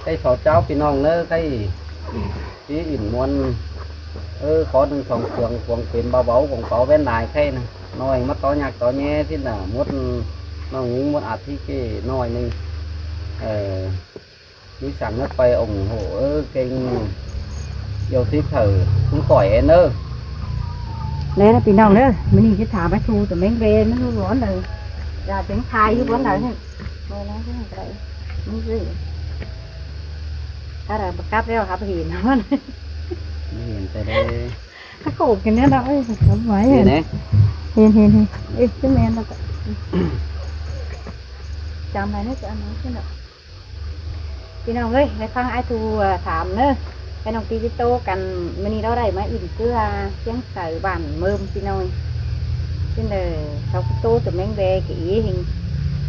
cái sò cháo pin nong nữa cái ỉn muốn có đừng phòng trường quần tiền bao báu quần có bên này khay này nói mắt to nhạc to nhé thế là muốn nó muốn ạt thì cái nói mình đi sẵn nó quay ủng hộ kênh yêu thích thử cũng tỏi em ơ đây là pin nong nữa mình chỉ thả bát thu từ mình về nóร้อนเลยra tiếng khai cáiร้อนเลยnày đây nó cái này nó gìถ้าเราประกาศแล้วครับเห็นมัน เห็นแต่ได้ ถ้าโขกกันเนี้ยเราทำไว้ เห็นไหม เห็นเอ๊ะชื่อแมนเราจำอะไรเนี่ยจะอันนั้นใช่ไหมพี่น้องเอ้ยในฟังไอ้ทูถามเนอะไอ้น้องตีจิโตกันมันนี่เราได้มาอิ่มเกลือเชียงใส่บ้านเมื่อพี่น้อยซึ่งเลยเขาโตตัวแมงเบกี่หิง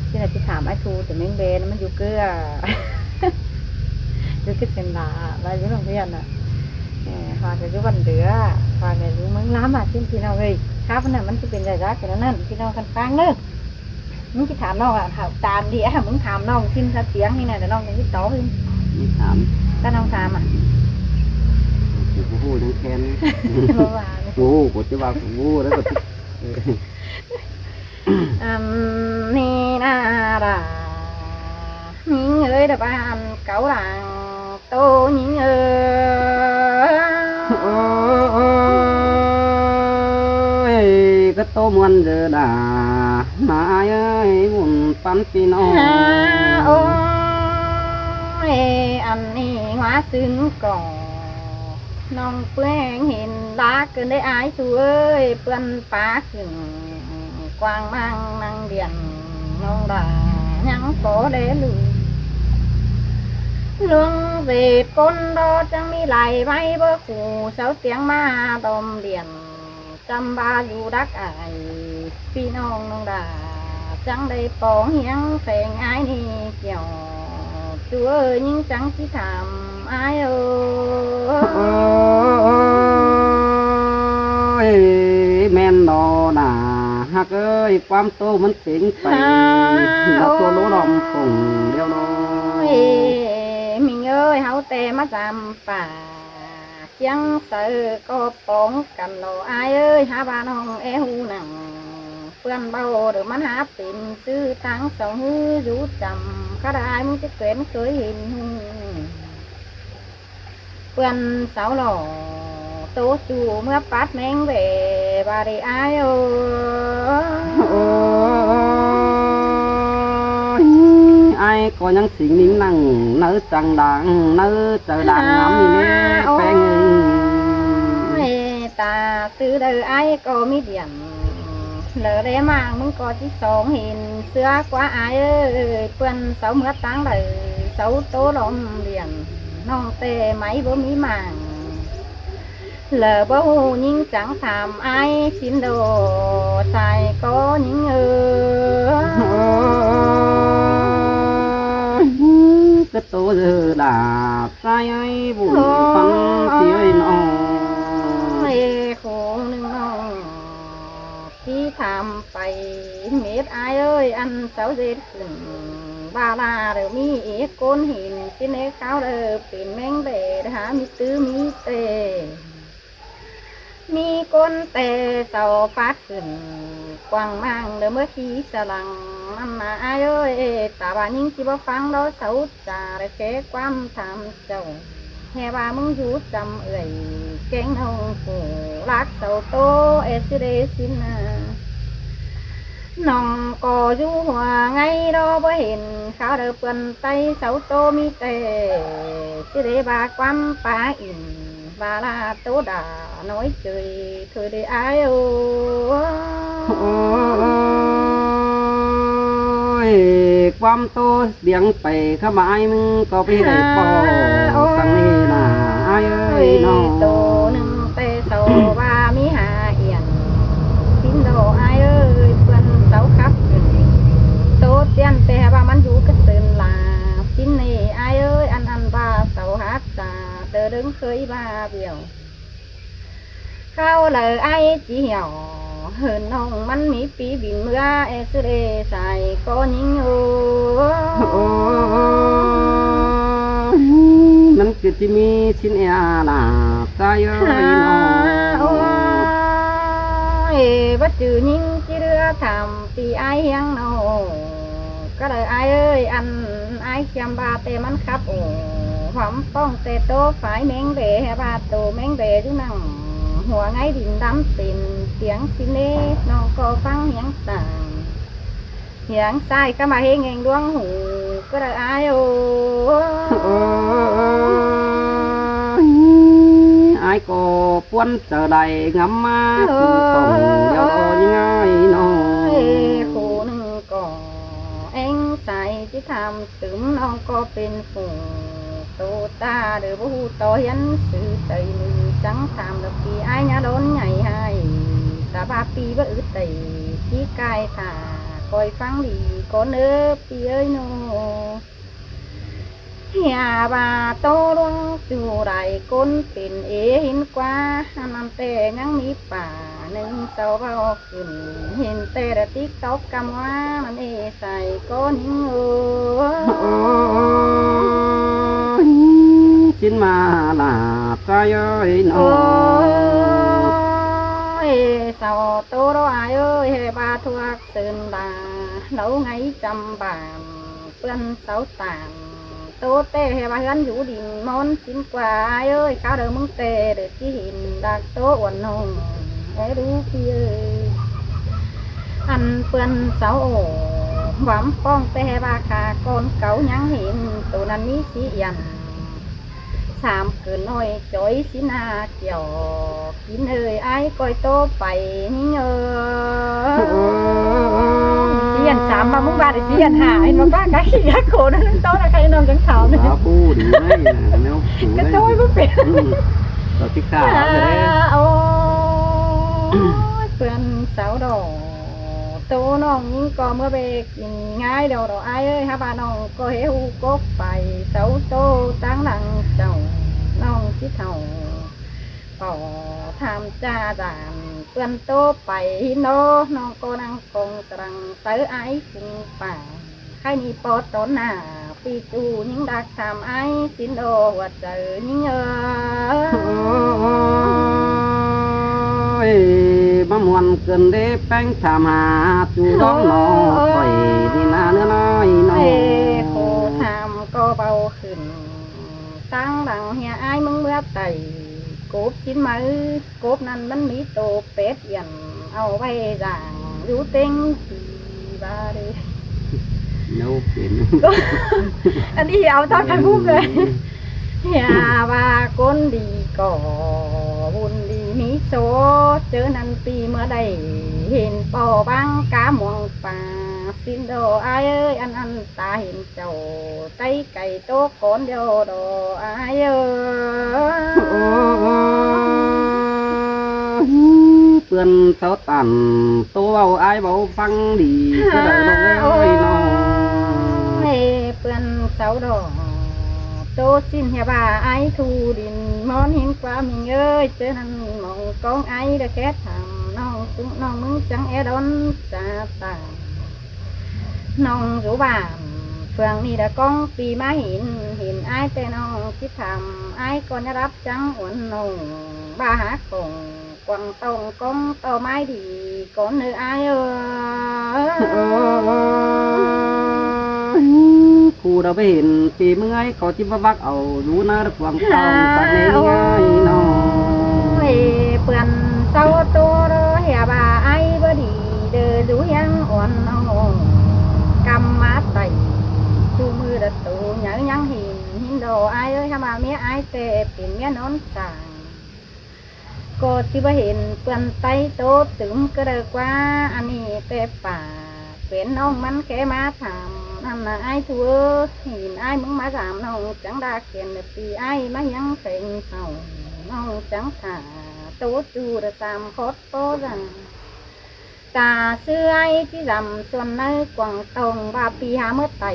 ซึ่งเลยที่ถามไอ้ทูตัวแมงเบนั้นมันอยู่เกลืออยู่ที่เป็นลาอะไรอยู่โรงเรียนอ่ะhòaจะอยู่วันเดือhòaจะอยู่เมืองล้ำอ่ะซึ่งพี่น้องเอ้ยครับนั่นมันจะเป็นใจรักกันนั่นพี่น้องกันฟังเนอะมึงจะถามน้องอ่ะถามตามดิอ่ะมึงถามน้องสิ้นเสียงนี่นะแต่น้องยังไม่โตขึ้น ถาม ถ้าน้องถามอ่ะ กูทั้งแค้น เมื่อวาน กูจะว่ากูแล้วก็นี่นาดาnhững người đã bàn cậu làng tô những ơi cái tô muôn giờ đã mai ơi buồn pan pino ôi anh đi hóa xứng cỏ nong quen hình lá cơn đấy ái chú ơi bươn phá rừng quang mang năng điện nong đà nhắn phố để lùi lương về con đó chẳng mi lại bay bơ phủ sáu tiếng ma đom điện trăm ba du đắc ai phi nong nong đà chẳng đây bóng hiếng phèn ai đi kiểu chú ơi nhưng chẳng chỉ thảm ai ơi men nó nà hắc ơi quam tôมันtỉnhไปแล้วตัวโลดอมปุ่งเดียวน้อยmình ơi hậu tè má giảm bà chẳng sợ có bóng cầm đồ ai ơi hả bà non e hu nặng phương bao được mắt há tìm sư tháng sống hư rú chầm khá đại muốn chết quyến cưới hình phương sáu lò tố chủ mưa phát men về bà đi ai ai có nhữngสิ่งนิ่งนั่งเนื้อจังดังเนื้อเจอดังน้ำนี่แป้งตาซื้อเด้อไอ้ก็มีเดียนเหลือได้มากมึงก็ที่สองเห็นเสื้อกว่าไอ้เอ้ยเพื่อนเสาเมื่อตั้งเลยเสาโตลมเดียนน้องเตะไหมบ่มีมางเหลือบ่หูยิ่งจังถามไอ้ชิ้นโดใส่ก็ยิ่งcái tô giờ đạp sai ấy buồn phân tiếng nó khổนึงน้องที่ทำไปเม็ดไอ้เอ้ยอันเสาเด็ดขึ้นบาลาเดี๋ยวมีเอกก้นหินที่ในเขาเด้อเป็นแมงเบ็ดหามีตื้อมีเตมีก้นเตเสาฟัดขึ้นกวางมังเดี๋ยวเมื่อขี้สลังมันมาไอ้เอ้ยตาบานยิ่งที่บ่ฟังเราเสาจ่าได้แค่ความทำเจ้าแค่ว่ามึงอยู่จำเอ่ยแกงน้องผู้รักเสาโตเอสิเดสินะน้องก็อยู่หัวไงเราบ่เห็นเขาเดินเปื้อนไตเสาโตมีเตสิเดบาความป่าอินบาลาโตด่าน้อยเจยเคยได้อายความโตเสียงไปขมายมึงก็ไปได้ปอสังนี่นะไอ้เอ้ยน้องโตหนึ่งเตโตว่ามีหาเอียนสิ้นโดไอ้เอ้ยเพื่อนเสาคับโตเตียนแต่ว่ามันอยู่กระเตือนลาสิ้นนี่ไอ้เอ้ยอันว่าเสาหักจ่าเดินดึงเคยบ้าเบี่ยวเข้าเลยไอ้จีเหี่ยวเหินน้องมันมีปีบินเมื่อเอสเรใส่ก็ยิง คือที่มีชิ้นเออาหนาใจเอ้ยน้อง โอ้ยบัดจือยิ่งจีเรือทำตีไอ้ยังโนก็เลยไอ้เอ้ยอันไอ้เขียมบาเตมันครับโอ้ความป้องเตโตฝ่ายแมงเดบาโตแมงเดจุนังหัวไงดินดำเป็นเสียงสิเน่น้องก็ฟังเสียงต่างเสียงใส่ก็มาเฮงเองดวงหูก็เลยไอ้โอ้ ai có quân chờ đầy ngắm má phòng đeo đo như ngay nó คู่หนึ่งก็เอ็งใส่ที่ทำถึงน้องก็เป็นฝูงโตตาเดือบหูโตยันสื่อใจมือจังทำดอกปีไอ้ยาโดนใหญ่ให้ตาบาปีบ่อึดใจที่กายถ่าคอยฟังดีก็เนื้อปีเอ้ยโนเฮียบาโตลงจูไรก้นเป็นเอหินกว่านันแต่ยังมีป่าหนึ่งเสาเบาขึ้นเห็นแต่ละติ๊กตอกกำว่ามันเอใส่ก้นหิงโอ้ xin mà là trai ơi โอ้ nó ยเสาโตรอายเอ้ยเฮบาทวกตื่นดาเหลาไงจำบานเปื้อนเสาต่างโตเต้เฮบาเฮือนอยู่ดินมอนสินกว่าเอ้ยข้าวเดิมมึงเตเด็กที่หินดักโตอ้วนนงเอ้รู้พี่เอ้ยอันเปื้อนเสาโอหวังป้องเต้เฮบาขาโกนเก่ายังเห็นตัวนั้นมีสียันสามคืนน้อยจอยสินาเกี่ยวกินเอ้ยไอ้ก้อยโตไปนี่เอ้ยสียันสามมามึงบ้าได้สียันหาเห็นมาบ้านกันขี้ยาโขนนั่นโตนะใครนอนจังเขาเนี่ย đã phu đi đấy nếu chủ กระ đấy โจยบ่เป็น rồi cái khả rồi đấy โอ้ยเพื่อนสาวดอกโตน้องยิ่งก็เมื่อไปกินง่ายดอกไอ้เอ้ยฮะบ้านน้องก็เฮวกบไปเสาโตตั้งหลังเจ้าน้องที่เท่าเป่าทำจ้าจานเพื่อนโตไปโนน้องก็นั่งคงตรังเตอไอ้กินป่าใครมีปอดต้นหน้าปีจูยิ่งดักทำไอ้สินโดหัวใจยิ่งôi bám muôn cơn đế bánh thảm hà chú đón nó khỏi đi na nữa nói nó เอ้โคทำก็เบาขึ้นตั้งหลังเฮียไอ้ายมึงเมื่อไต่กบกินมือกบนั้นมันมีโตเป็ดยันเอาไว้ด่างอยู่เต็งปีบาเด nấu biển อันนี้เอาตอนกันพูดเลยอย่าว่าคนดีก่อบุญดีมีโซเจอนันปีเมื่อใดเห็นป่อบังกามวงป่าสินโดอายเอ้ยอันตาเห็นเจ้าไตไก่โตก้อนเดียวดออายเอ้ย Pươn sáu tàn tô vào ai bảo phăng đi cái đời đâu ơi nó เฮ้เปื้อนเสาดอกโตสิ้นเฮียบ่าไอทูดินมอนเห็นความมีเอ้ยเจอนั่นมองกองไอเด้อแค่ทำน้องตุ้งน้องมึงจังแอดอนจ่าตาน้องอยู่บ้านเฟืองนี่เด้อกองปีมาเห็นไอแต่น้องคิดทำไอก่อนจะรับจังอ้วนนงบ้าหากงกวางตรงกองต่อไม้ดีก่อนเนื้อไอเอ้ย khu đâu biết hiện thì mới ấy có chim bác ẩu rú nó được quăng tàu tại nên ngay nó เฮ้เปื่อนเศร้าโตเด้อเฮียบ่าไอ้บ่ดีเด้อดูยังอ่อนน้องกำมาไตจูมือเด้อตูหยังหินโดไอ้เอ้ยถ้ามาเมียไอ้แต่เป็นเมียนอนสางก็ที่บ่เห็นเปื่อนไตโตตึมก็เด้อกว่าอันนี้แต่ป่าเป็นน้องมันแค่มาถามนั่นน่ะไอ้ทัวเห็นไอ้มึงมาถามน้องจังดาเขียนเด้อปีไอ้มายังเพ่งเศร้าน้องจังขาโตจูระตามโคตรโตรังตาเสื้อไอ้ที่ดำส่วนในกวางตรงบาปีหาเมื่อไต่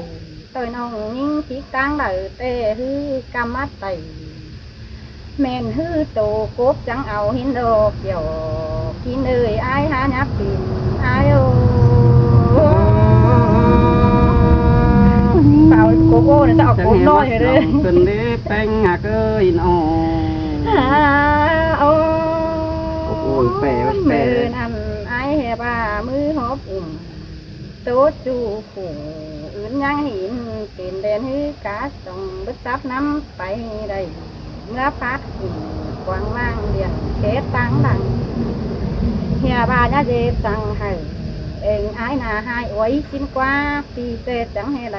ตัวน้องยิ่งที่กลางเดือเตะฮือกำมัดไต่แม่นฮือโตกบจังเอาหินโดเกี่ยวกินเอ้ยไอ้หายับปินไอ้โอเป่าก โก้เนี่ยจะออกโก้น้อยเลย ขึ้นเด้แป้งหักเอ้ยน้อง โอ้ โอ้ยแปะ มือนั่นไอ้เฮบามือหอบอุ่มโตจูฝูอื่นยังหินเป็นเดนฮือกาส่งบึกซับน้ำไปได้เมื่อพัดหินกวางล่างเดียนเขตตังดังเฮียบาญาเจ็บสั่งให้เองไอ้นาให้ไว้ชิมกว่าปีเตจังให้ไหล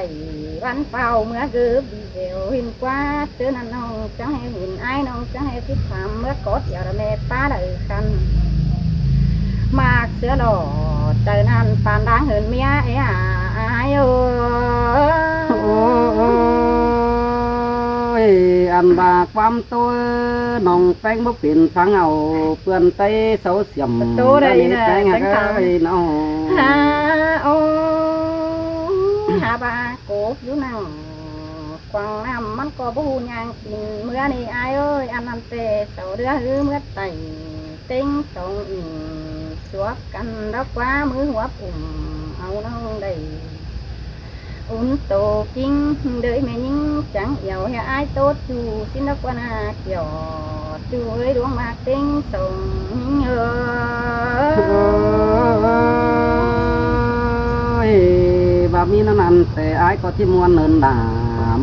วันเฝ้าเมื่อเกือบดีเดียวหินกว่าเจอนั่นน้องจังให้หินไอ้น้องจังให้ทิศความเมื่อกดอย่าระเมป้าได้คันมากเสือหล่อเจอนั่นปานดังเหินเมียไอ้ไอ้เออ อันบาความตัวน้องแป้งบ่เป็นฟังเอาเปื้อนไตเสาเสียมแป้งหักเอ้ยน้อง ฮาโอหาบาโกบอยู่นั่งกวางน้ำมันก็บูยางกินเมื่อนี่อายเอ้ยอันนั้นเตะเสาเรือหรือเมื่อไต่เต็งสองอิงสวบกันรักว่ามือหัวปุ่มเอาน้องได้อุ่นโตกิ้งเđời mẹ nhưng chẳng giàu hay ai tốt chú xin đất quan à kiểu chú ơi đuông mạc tinh sông bà mi nó nằmแต่ai cóที่มวนเนินด่า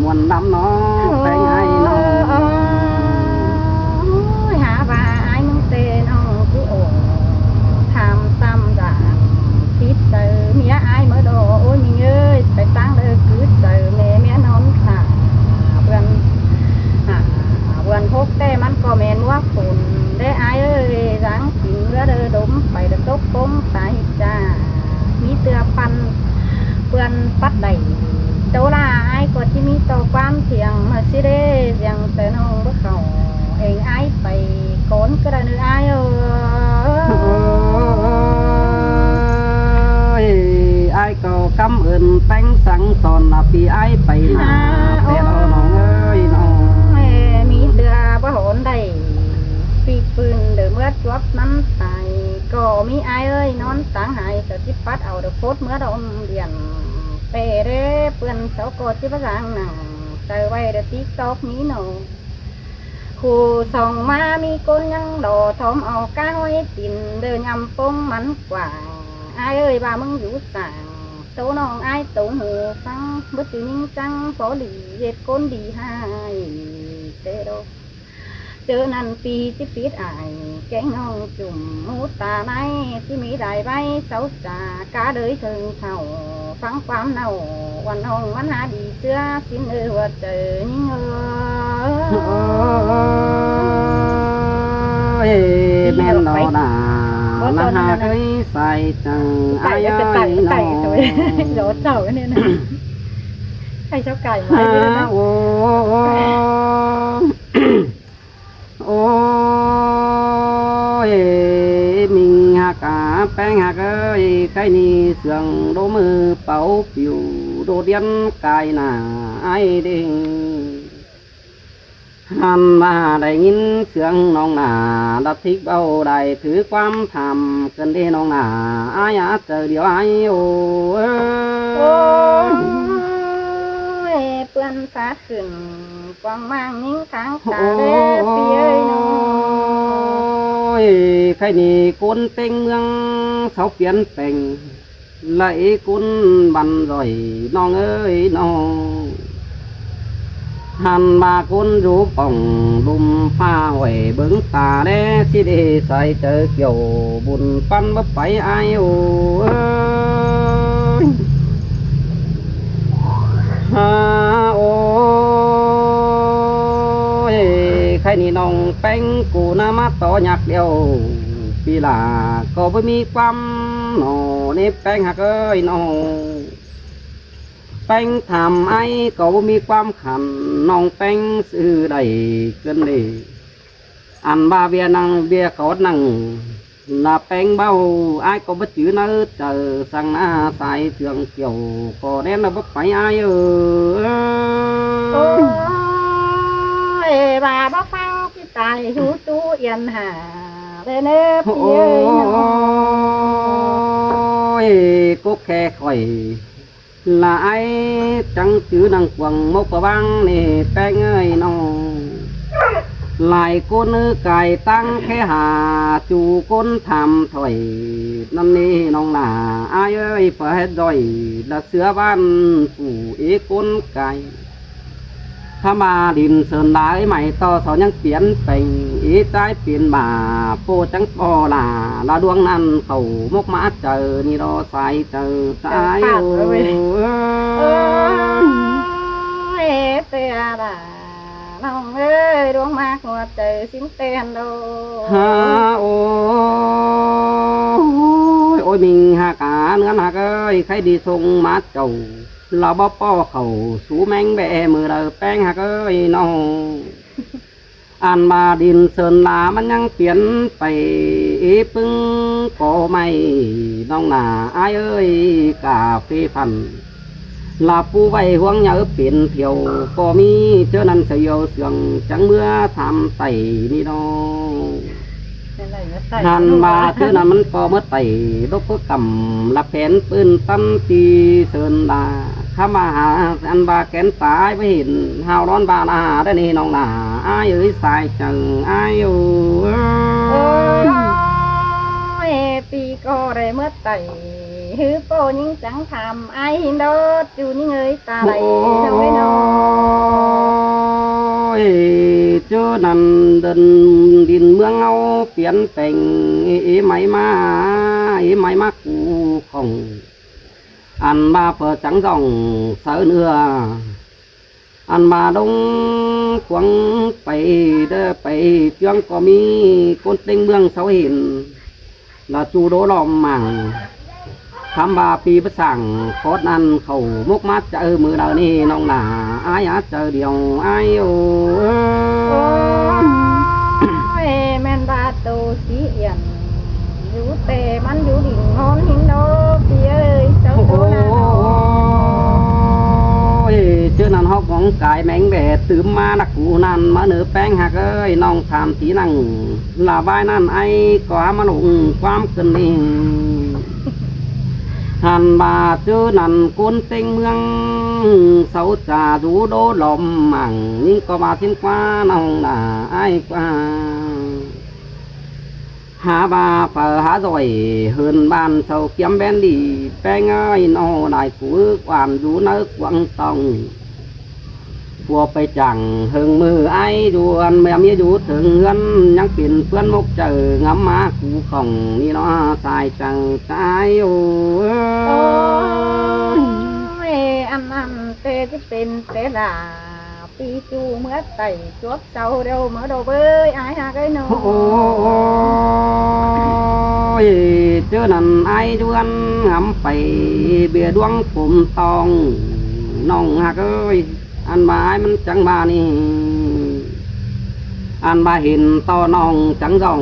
มวนดำเนาะแต่ไงเนาะ หาว่าไอ้มึงเตน้องกูโอทำซ้ำด่าคิดเจอเมียไอ้เมื่อโดโอ้ยมิงเอ้ยไปตั้งเลยคือเจอแม่เมียน้องขาเพื่อนเพื่อนพกแต่มันก็แมนว่าฝุ่นได้ไอ้เอ้ยรังกินเรือเดินดมไปเดินตกป้มตายจ้ามีเตือปันเพื่อนปัดใดโตลาไอ้ก็ที่มีต่อความเถียงมาสิเด้ยังเจอน้องบ่เขาเองไอ้ไปโกนก็ได้เนื้อไอ้เออ ai có cảm ơn bánh sáng son là vì ai phải là bé nó ơi nó มีเดือบ่โหนได้ปีปืนเดือเมื่อจวบนั้นตายก็มีไอ้เอ้ยนอนต่างหายสติปัดเอาเดือโพดเมื่อดมเดียนเปเร่เปื่อนเสาโกดที่พระสังหนังใจไว้เดือติ๊กตอกนี้หนูคู่ส่องมามีก้นยังโดทอมเอาก้าห้อยตินเดินยำปงมันกว่าไอ้เอ้ยบ่ามึงอยู่สั่งโตน้องไอ้โตหูฟังบึดอยู่นิ่งจังพอดีเย็ดก้นดีให้เตโดเจอนันปีที่ปิดอายแกงน้องจุ่มมูตาในที่มีได้ใบเสาจ่ากาเดยถึงเท่าฟังความเน่าวันน้องวันหาดีเสื้อสิ้นเออว่าเจอยิ่งแม่นดอด่าละหาเคยใส่จัง ไก่จะไก่ไก่ตัวโดดเจ้าเนี่ยนะไก่เจ้าไก่มา โอ้โอ้ยมิงหักแป้งหักเอ้ยไก่นี่เสืองโดมือเป่าปิวโดเดียนกายหน้าไอ้เด้งหันมาได้ยินเสียงน้องหนาดับทิกเบาได้ถือความทำเกินที่น้องหนาอายเจอเดียวไอ้โอ้เปื้อนฟ้าขึ้นกวางมั่งนิ่งทางตาเด้ปีเอ้ยน้อยใครนี่คนเต็งเมืองเขาเปลี่ยนแปลงไหลคุณบันร่อยน้องเอ้ยน้องหันมาคุณรูป่องลุมฟ้าหวยเบิ้งตาแน่ที่ได้ใส่เจอเกี่ยวบุญปั้นบ่ไปไอ้โอ้ฮาโอ้ยใครนี่น้องแป้งกูน่ามาต่อหยักเดียวปีลาก็ไม่มีความหนอนี่แป้งหักเอ้ยน้องแป้งทำไอ้ก็บ่มีความขันน้องแป้งซื้อได้เกินเลยอันบาเบียนังเบียเขานังlà bánh bao ai có bất chữ nó chờ sang na sai thường kiểu có đen là bất phải ai ơi bà bác phăng cái tài hú tu yên hà lên nếp ôi cô khe khỏi là ai chẳng chữ năng quần một bà băng nè tên ơi nó lại cô nữ cài tăng khẽ hà chủ côn tham thổi năm nay nong là ai ơi phải rồi là sửa ban phủ ý côn càiถ้ามาดินเสินหลายใหม่ต่อสอนยังเปลี่ยนเป็นอีใจเปลี่ยนมาโปจังปอลาลาดวงนั้นเขามกมาเจอนี่รอใส่เจอสายโอ้ยเตียด่าน้องเอ้ยดวงมากหัวเจอสิ้นเตียนโดฮาโอ้ยโอ้ยมิงหากาเนื้อหากเอ้ยใครดีทรงมาเจ้าเราบ่ป้อเขาสูแมงแบมือเราแป้งหักเอ้ยน้องอันมาดินเสินลามันยังเปลี่ยนไปปึ้งก็ไม่น้องหนาอายเอ้ยกาเฟพันลาปูไว้ห่วงเหยาเปลี่ยนเที่ยวก็มีเจ้านั้นเสียวเสียงจังเมื่อทำไตนี่น้องหันมาเท่านั้นมันก็เมื่อไต่รบกำละแผนปืนตั้มตีเสินลาข้ามาหาอันบาแกนตายไปเห็นหาวร้อนบาลาได้นี่น้องหนาอายเอ้ยสายจังอายโอ้ยปีก็ได้เมื่อไต่ฮือโปยิ่งจังทำไอ้หินโดดจูนี่เงยตาไหลทำไมน้องเจ้านั่นเดินดินเมืองเอาเปลี่ยนแปลงไม่มากูของอันมาเปิดจังจ่องเสือเนื้ออันมาดงขวงไปเด้อไปเพียงก็มีคนเต็งเมืองเสาหินละจูโดลอมมั่งคำบาปีประสังโคตรนั้นเขามุกมัดเจอมือเรานี่น้องหนาอายเจอเดียวอายโอ้แม่นบาตูสีเอียนอยู่แต่มันอยู่ดิ่งงอนหินโดปีเอ้ยเจ้าโตนาเชื่อนันฮอกของกายแมงแบดตื่มมานักกูนันมาเนื้อแป้งหักเอ้ยน้องทำตีนังลาบายนั่นไอ้ก็มาลงความเกินนี่หันมาเจอนันคนเต็งเมืองเสาจ่าดูโดลมมั่งยิ่งก็มาทิ้งกว่าน้องน่ะไอ้กว่าหาบาเปิดหาดอยเฮินบ้านเสาเกียมแบนดีแป้งเอ้ยนอได้กูกวานดูเนื้อกวังตองพัวไปจังเฮิงมือไอ้ดวนแม่มีอยู่ถึงเงินยังเปลี่ยนเพื่อนมกเจองำมากูของนี่เนาะสายจังใจโอ้ยอันนั้นเตจะเป็นเตดาปีจูเมื่อไต่จวบเจ้าเร็วเมื่อโดเบยอายหาcáiนโอ้ยเจ้านั่นไอ้ดวนงำไปเบียดวงผมตองน้องหักเอ้ยอันบายมันจังบานี่อันบาเห็นต่อน้องจังจ่อง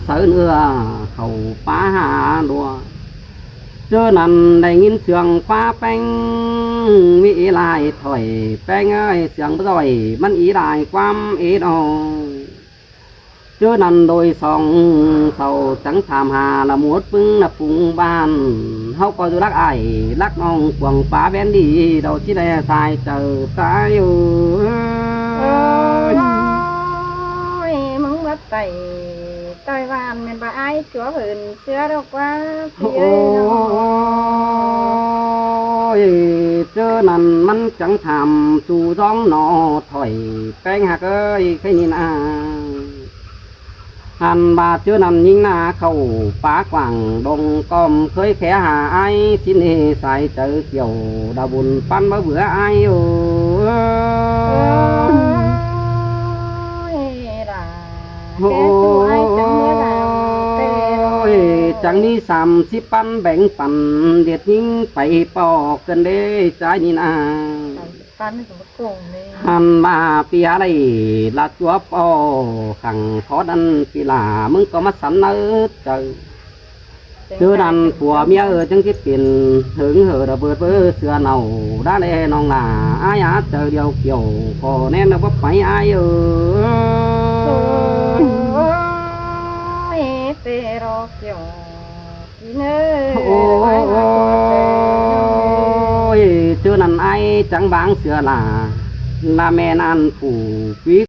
เสือเนื้อเขาป้าหาดัวเจอนั่นได้ยินเสียงป้าแป้งมีอีลายถอยแป้งเอ้ยเสียงบ่อยมันอีลายความอีดองเจอนั่นโดยสองเสาจังถามหาละหมดปึ้งละปุงบ้านเฮาก็อยู่รักไอ้รักน้องกวงป้าแบนดีเราที่ได้สายเจอตายอยู่มึงว่าไต่ต่อยวานเป็นบาไอ้จัวหืนเสื้อดอกว่าพี่เอ้ยเจอนั่นมันจังทำจูร้องหนอถอยแป้งหักเอ้ยแค่นี้นะหันบาเจอนั่นยิงหน้าเข้าป่ากว่างดงก้มเคยแค่หาไอ้ที่นี่ใส่เจอเกี่ยวดาบุญปั้นมาเบื่อไอ้โอ้จังนี้30 ปันแบ่งปันเด็ดยิ่งไปปอกกันเด้ใจนี่นะปันของกงเลยหันมาปีอะไรละจัวปอขังขอดันปีลามึงก็มาสันเนื้อเจอดันผัวเมียจังคิดเป็นถึงเหอระเบิดเบ้อเสือเน่าได้เลยน้องหนาอายาเจอเดียวเกี่ยวพอแน่นว่าไปอายเตรอเกี่ยวกินเอ้ย ยเจอนั่นไอจังบางเสือลาแม่นั่นผู้ปี